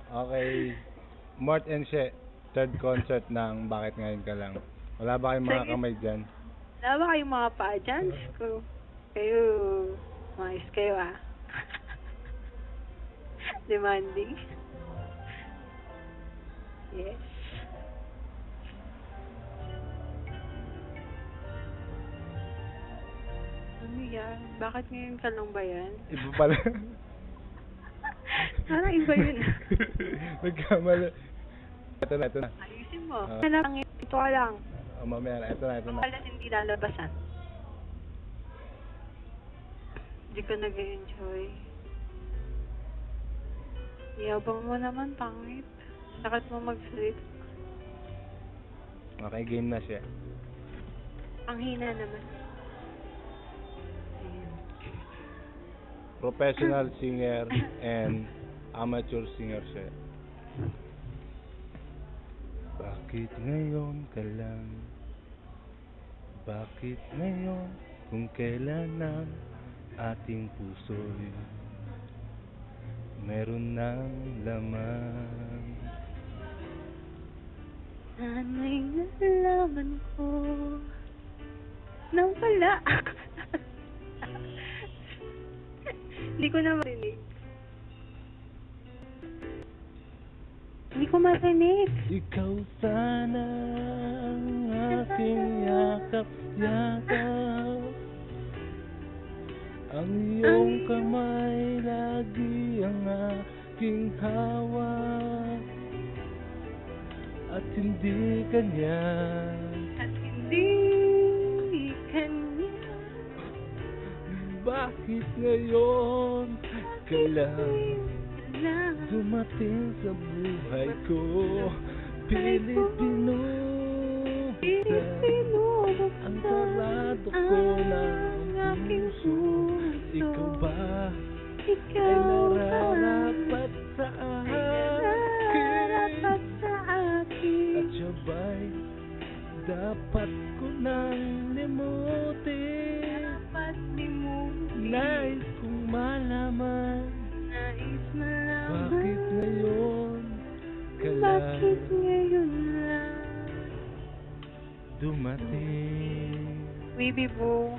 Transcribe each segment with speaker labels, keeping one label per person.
Speaker 1: Okay. Mort and She, third concert ng Bakit Ngayon Ka Lang. Wala ba kayong mga
Speaker 2: Sige.
Speaker 1: kamay dyan?
Speaker 2: Wala ba kayong mga paa dyan? Diyos ko. Kayo, mais kayo ah. Demanding. Yes. Ano yan? Bakit ngayon ka lang ba yan?
Speaker 1: Iba pala.
Speaker 2: Parang iba yun.
Speaker 1: Nagkamali. Ito na.
Speaker 2: Ayusin mo.
Speaker 1: Ah.
Speaker 2: Ito ka lang.
Speaker 1: Mamaya na, ito na.
Speaker 2: Malas hindi lalabasan. Hindi ko nag-enjoy. Yabang mo naman, pangit. Sakit mo magsalit.
Speaker 1: Okay, game na siya.
Speaker 2: Ang hina naman.
Speaker 1: Professional singer and amateur singer siya. Bakit ngayon ka lang? Bakit ngayon kung kailan ang ating puso'y meron ng laman?
Speaker 2: Sana'y nalaman ko nang pala. Hindi ko na marinig. Hindi ko marinig.
Speaker 1: Ikaw sana ang aking yakap-yakap, ang iyong kamay lagi ang aking hawak, at hindi kanya.
Speaker 2: At hindi kanya.
Speaker 1: Bakit ngayon ka lang dumating sa buhay ko? Pilit binubuksan ang sarado ko ng puso. Ikaw ba ay nararapat sa akin? At siya ba'y dapat ko nang limutin? Nais kong malaman, bakit ngayon ka lang dumating?
Speaker 2: Baby boo.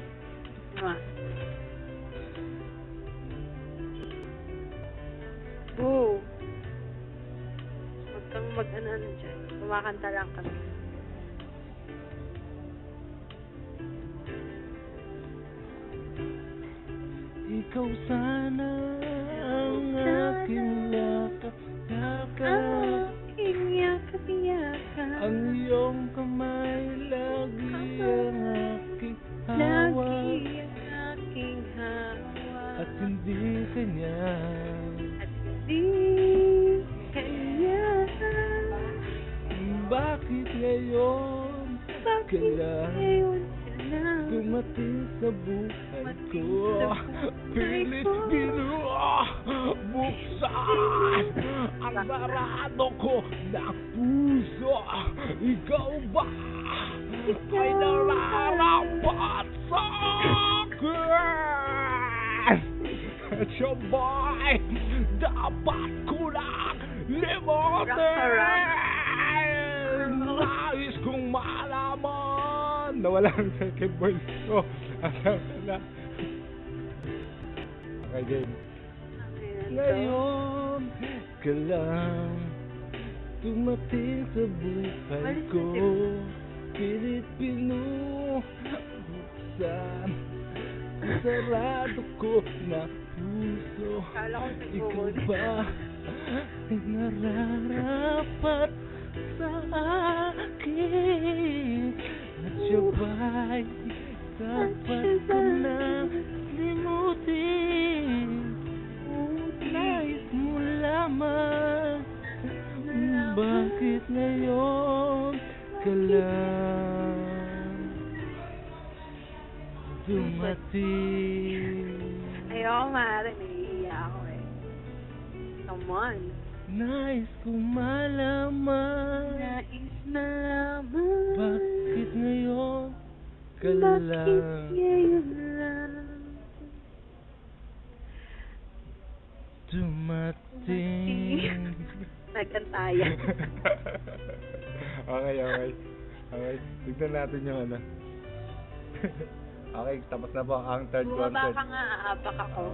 Speaker 2: Boo. Huwag kang mag-ano dyan. Kumakanta lang kami.
Speaker 1: Ikaw sana ang aking yakap-yakap, ang iyong kamay lagi ang aking hawak, at hindi kanya. Bakit ngayon ka lang dumating sa buhay ko? Pilit binubuksan ang sarado ko ng puso. Ikaw ba ay nararapat sa akin? At siya ba'y dapat ko lang limutin? Nais kong malaman. Nawala ang second voice ko. Okay, game. Ngayon ka lang dumating sa buhay ko. Pilit binubuksan ang sarado ko na puso. Ikaw ba ay nararapat sa akin? At siya ba'y dapat ko nang limutin? Nais mo lamang, bakit ngayon ka lang dumating?
Speaker 2: Ayoko maaari, naiiyak ako eh. Come on.
Speaker 1: Nais kong malaman, bakit ngayon ka lang dumating?
Speaker 2: nagkantayan.
Speaker 1: Okay, okay. Okay, tignan natin yung ano. Okay, tapos na po ang third
Speaker 2: Bumaba
Speaker 1: concert.
Speaker 2: ka nga, aapak ako.